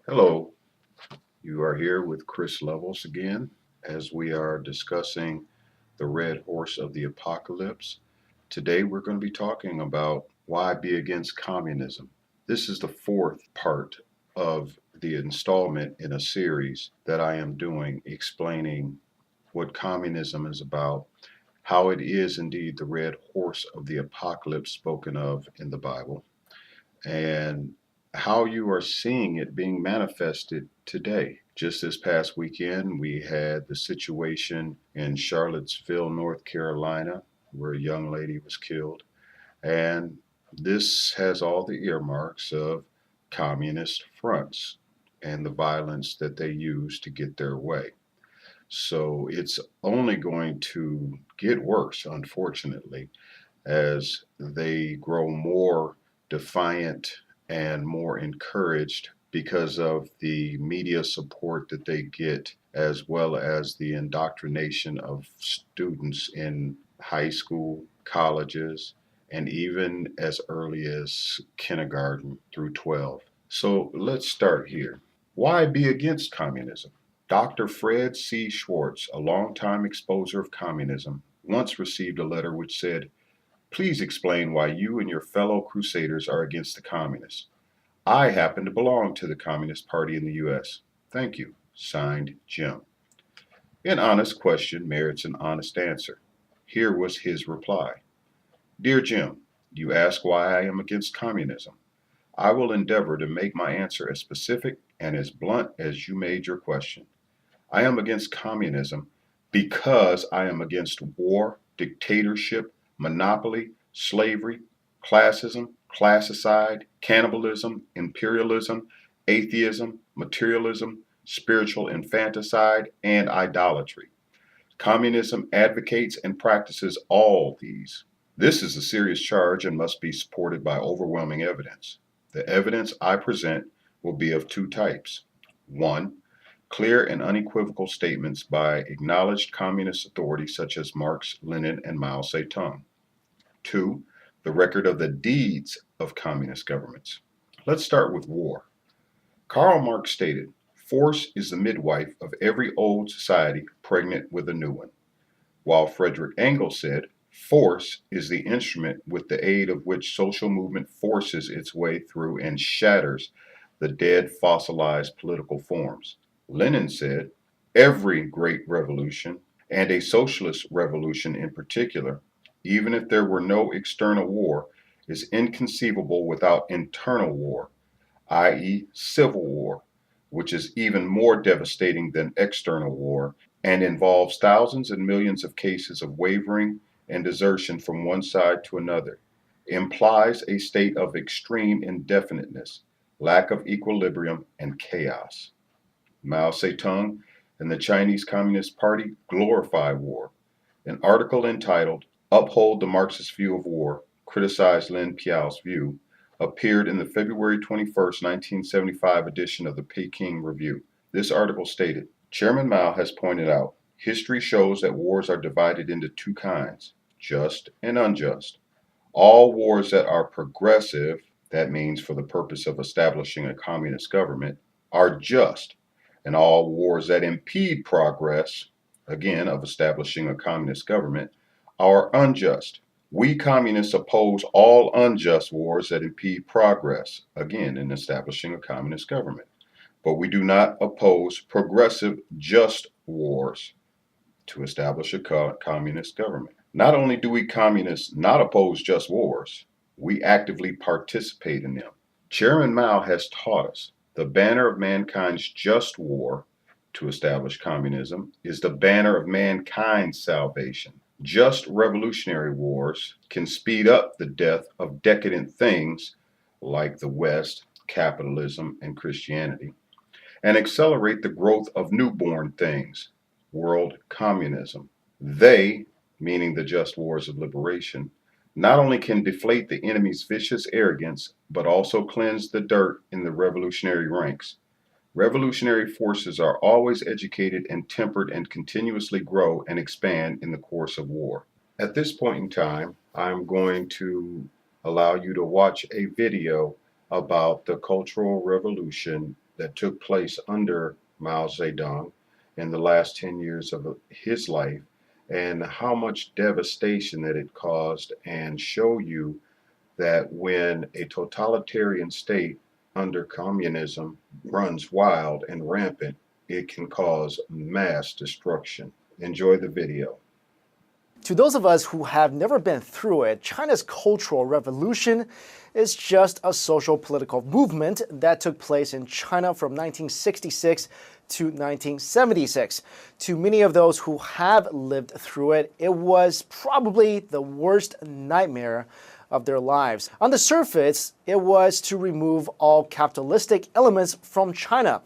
Hello, you are here with Chris Levels again as we are discussing the red horse of the apocalypse. Today we're going to be talking about why be against communism. This is the fourth part of the installment in a series that I am doing explaining what communism is about, how it is indeed the red horse of the apocalypse spoken of in the Bible, and how you are seeing it being manifested today. Just this past weekend, we had the situation in Charlottesville, North Carolina, where a young lady was killed. And this has all the earmarks of communist fronts and the violence that they use to get their way. So it's only going to get worse, unfortunately, as they grow more defiant and more encouraged because of the media support that they get, as well as the indoctrination of students in high school, colleges, and even as early as kindergarten through 12. So let's start here. Why be against communism? Dr. Fred C. Schwartz, a longtime exposer of communism, once received a letter which said, "Please explain why you and your fellow crusaders are against the communists. I happen to belong to the Communist Party in the U.S. Thank you." Signed, Jim. An honest question merits an honest answer. Here was his reply. Dear Jim, you ask why I am against communism. I will endeavor to make my answer as specific and as blunt as you made your question. I am against communism because I am against war, dictatorship, monopoly, slavery, classism, classicide, cannibalism, imperialism, atheism, materialism, spiritual infanticide, and idolatry. Communism advocates and practices all these. This is a serious charge and must be supported by overwhelming evidence. The evidence I present will be of two types. One, clear and unequivocal statements by acknowledged communist authorities such as Marx, Lenin, and Mao Zedong. Two, the record of the deeds of communist governments. Let's start with war. Karl Marx stated, "Force is the midwife of every old society pregnant with a new one," while Frederick Engels said, "Force is the instrument with the aid of which social movement forces its way through and shatters the dead fossilized political forms." Lenin said, "Every great revolution, and a socialist revolution in particular, even if there were no external war, is inconceivable without internal war, i.e., civil war, which is even more devastating than external war and involves thousands and millions of cases of wavering and desertion from one side to another, implies a state of extreme indefiniteness, lack of equilibrium, and chaos." Mao Zedong and the Chinese Communist Party glorify war. An article entitled "Uphold the Marxist View of War, Criticize Lin Piao's View" appeared in the February 21, 1975 edition of the Peking Review. This article stated, Chairman Mao has pointed out, history shows that wars are divided into two kinds, just and unjust. All wars that are progressive, that means for the purpose of establishing a communist government, are just, and all wars that impede progress, again, of establishing a communist government, are unjust. We communists oppose all unjust wars that impede progress, again, in establishing a communist government. But we do not oppose progressive just wars to establish a communist government. Not only do we communists not oppose just wars, we actively participate in them. Chairman Mao has taught us the banner of mankind's just war to establish communism is the banner of mankind's salvation. Just revolutionary wars can speed up the death of decadent things like the West, capitalism, and Christianity, and accelerate the growth of newborn things, world communism. They, meaning the just wars of liberation, not only can deflate the enemy's vicious arrogance, but also cleanse the dirt in the revolutionary ranks. Revolutionary forces are always educated and tempered and continuously grow and expand in the course of war. At this point in time, I'm going to allow you to watch a video about the Cultural Revolution that took place under Mao Zedong in the last 10 years of his life, and how much devastation that it caused, and show you that when a totalitarian state under communism runs wild and rampant, it can cause mass destruction. Enjoy the video. To those of us who have never been through it, China's Cultural Revolution is just a social political movement that took place in China from 1966 to 1976. To many of those who have lived through it, it was probably the worst nightmare of their lives. On the surface, it was to remove all capitalistic elements from China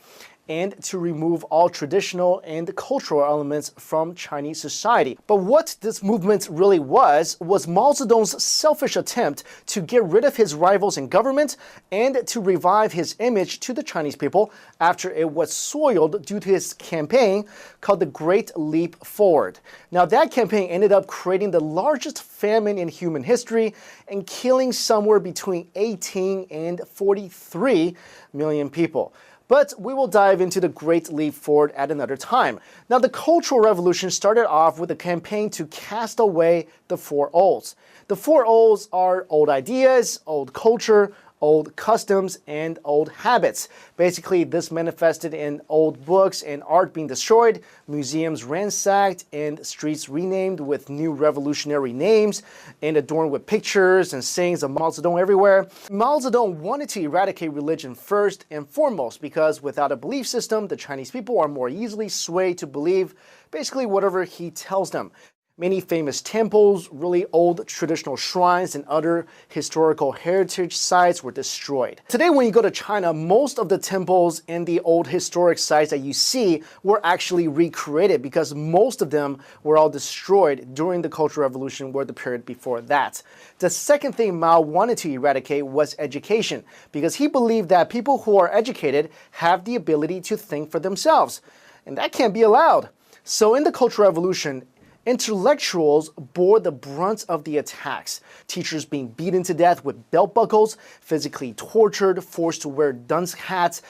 and to remove all traditional and cultural elements from Chinese society. But what this movement really was Mao Zedong's selfish attempt to get rid of his rivals in government and to revive his image to the Chinese people after it was soiled due to his campaign called the Great Leap Forward. Now that campaign ended up creating the largest famine in human history and killing somewhere between 18 and 43 million people. But we will dive into the Great Leap Forward at another time. Now, the Cultural Revolution started off with a campaign to cast away the four olds. The four olds are old ideas, old culture, old customs, and old habits. Basically, this manifested in old books and art being destroyed, museums ransacked, and streets renamed with new revolutionary names and adorned with pictures and sayings of Mao Zedong everywhere. Mao Zedong wanted to eradicate religion first and foremost because without a belief system, the Chinese people are more easily swayed to believe basically whatever he tells them. Many famous temples, really old traditional shrines, and other historical heritage sites were destroyed. Today, when you go to China, most of the temples and the old historic sites that you see were actually recreated because most of them were all destroyed during the Cultural Revolution or the period before that. The second thing Mao wanted to eradicate was education because he believed that people who are educated have the ability to think for themselves, and that can't be allowed. So in the Cultural Revolution, intellectuals bore the brunt of the attacks, teachers being beaten to death with belt buckles, physically tortured, forced to wear dunce hats,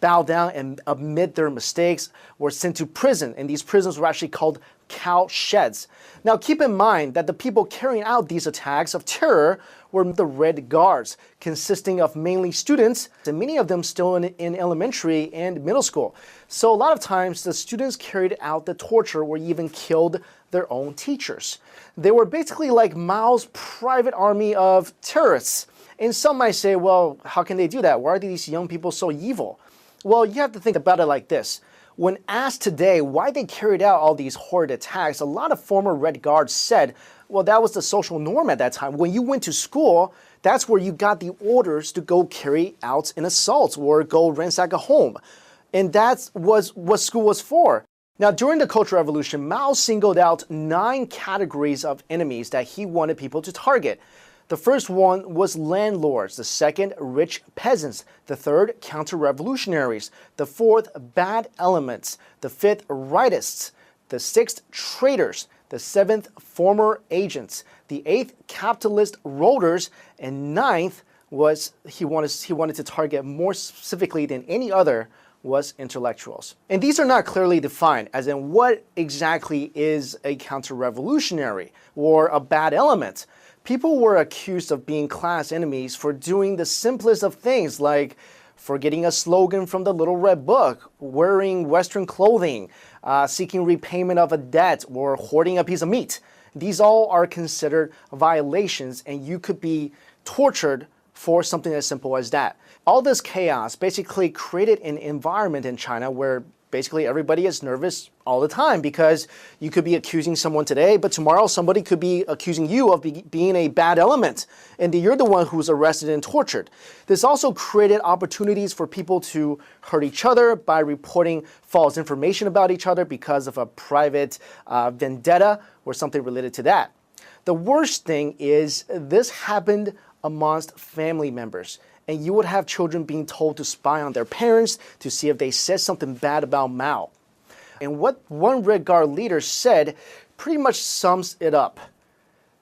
bow down and admit their mistakes, were sent to prison, and these prisons were actually called cow sheds. Now keep in mind that the people carrying out these attacks of terror were the Red Guards, consisting of mainly students, and many of them still in elementary and middle school. So a lot of times the students carried out the torture or even killed their own teachers. They were basically like Mao's private army of terrorists. And some might say, well, how can they do that? Why are these young people so evil? Well, you have to think about it like this. When asked today why they carried out all these horrid attacks, a lot of former Red Guards said, well, that was the social norm at that time. When you went to school, that's where you got the orders to go carry out an assault or go ransack a home. And that was what school was for. Now, during the Cultural Revolution, Mao singled out 9 categories of enemies that he wanted people to target. The first one was landlords, the second, rich peasants, the third, counter-revolutionaries, the fourth, bad elements, the fifth, rightists, the sixth, traitors, the seventh, former agents, the eighth, capitalist rollers, and ninth was he wanted to target more specifically than any other was intellectuals. And these are not clearly defined, as in what exactly is a counter-revolutionary or a bad element. People were accused of being class enemies for doing the simplest of things, like forgetting a slogan from the Little Red Book, wearing Western clothing, seeking repayment of a debt, or hoarding a piece of meat. These all are considered violations, and you could be tortured for something as simple as that. All this chaos basically created an environment in China where basically everybody is nervous all the time because you could be accusing someone today, but tomorrow somebody could be accusing you of being a bad element, and you're the one who's arrested and tortured. This also created opportunities for people to hurt each other by reporting false information about each other because of a private vendetta or something related to that. The worst thing is this happened amongst family members. And you would have children being told to spy on their parents to see if they said something bad about Mao. And what one Red Guard leader said pretty much sums it up.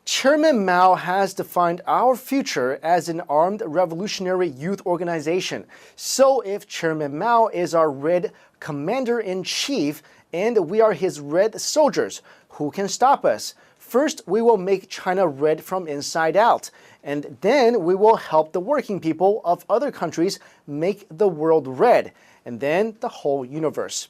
Chairman Mao has defined our future as an armed revolutionary youth organization. So if Chairman Mao is our Red Commander-in-Chief and we are his Red soldiers, who can stop us? First, we will make China red from inside out, and then we will help the working people of other countries make the world red, and then the whole universe.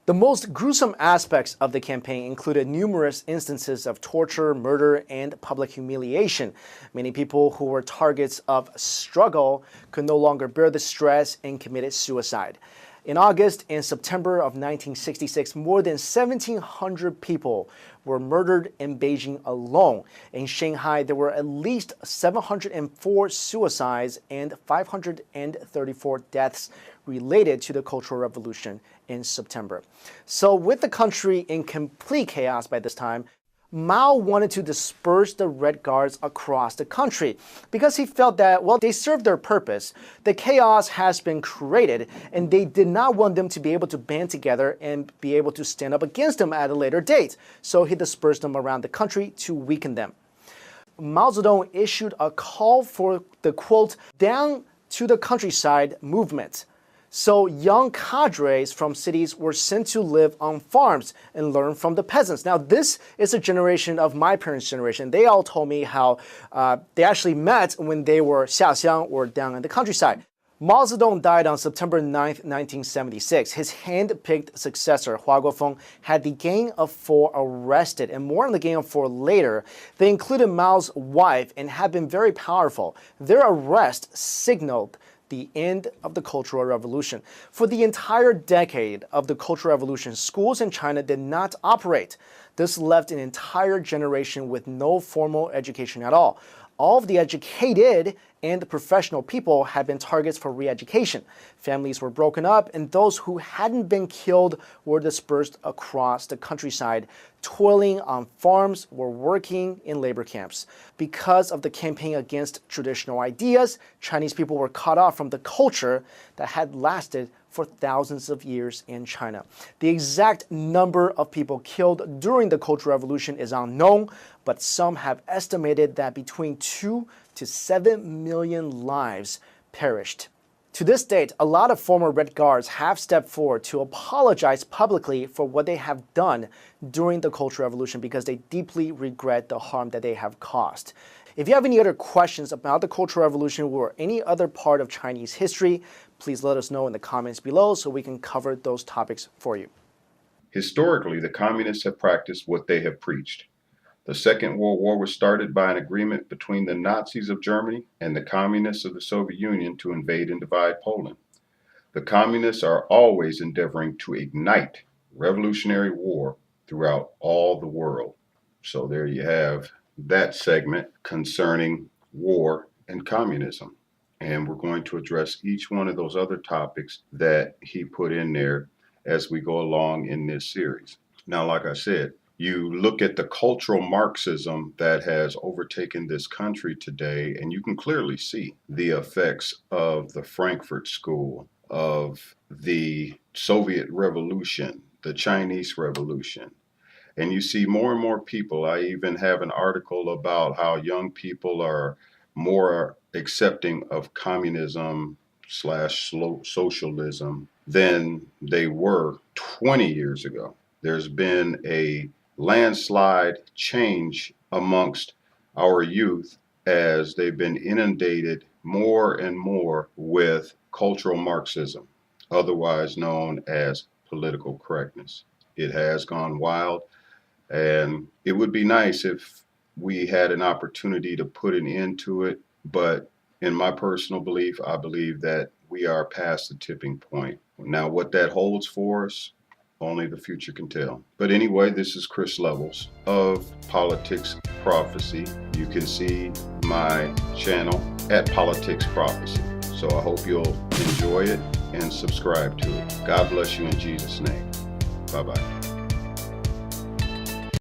The most gruesome aspects of the campaign included numerous instances of torture, murder, and public humiliation. Many people who were targets of struggle could no longer bear the stress and committed suicide. In August and September of 1966, more than 1,700 people were murdered in Beijing alone. In Shanghai, there were at least 704 suicides and 534 deaths related to the Cultural Revolution in September. So with the country in complete chaos by this time, Mao wanted to disperse the Red Guards across the country because he felt that, well, they served their purpose. The chaos has been created, and they did not want them to be able to band together and be able to stand up against them at a later date. So he dispersed them around the country to weaken them. Mao Zedong issued a call for the, quote, down to the countryside movement. So young cadres from cities were sent to live on farms and learn from the peasants. Now, this is a generation of my parents' generation. They all told me how they actually met when they were 下乡, or down in the countryside. Mao Zedong died on September 9, 1976. His hand-picked successor, Hua Guofeng, had the Gang of Four arrested, and more on the Gang of Four later. They included Mao's wife and had been very powerful. Their arrest signaled the end of the Cultural Revolution. For the entire decade of the Cultural Revolution, schools in China did not operate. This left an entire generation with no formal education at all. All of the educated and professional people had been targets for re-education. Families were broken up, and those who hadn't been killed were dispersed across the countryside, toiling on farms or working in labor camps. Because of the campaign against traditional ideas, Chinese people were cut off from the culture that had lasted for thousands of years in China. The exact number of people killed during the Cultural Revolution is unknown, but some have estimated that between 2 to 7 million lives perished. To this date, a lot of former Red Guards have stepped forward to apologize publicly for what they have done during the Cultural Revolution because they deeply regret the harm that they have caused. If you have any other questions about the Cultural Revolution or any other part of Chinese history, please let us know in the comments below so we can cover those topics for you. Historically, the communists have practiced what they have preached. The Second World War was started by an agreement between the Nazis of Germany and the communists of the Soviet Union to invade and divide Poland. The communists are always endeavoring to ignite revolutionary war throughout all the world. So there you have that segment concerning war and communism. And we're going to address each one of those other topics that he put in there as we go along in this series. Now, like I said, you look at the cultural Marxism that has overtaken this country today, and you can clearly see the effects of the Frankfurt School, of the Soviet Revolution, the Chinese Revolution. And you see more and more people. I even have an article about how young people are more accepting of communism / socialism than they were 20 years ago. There's been a landslide change amongst our youth as they've been inundated more and more with cultural Marxism, otherwise known as political correctness. It has gone wild, and it would be nice if we had an opportunity to put an end to it, but in my personal belief, I believe that we are past the tipping point. Now, what that holds for us, only the future can tell. But anyway, this is Chris Levels of Politics Prophecy. You can see my channel at PoliticsProphecy. So I hope you'll enjoy it and subscribe to it. God bless you in Jesus' name. Bye-bye.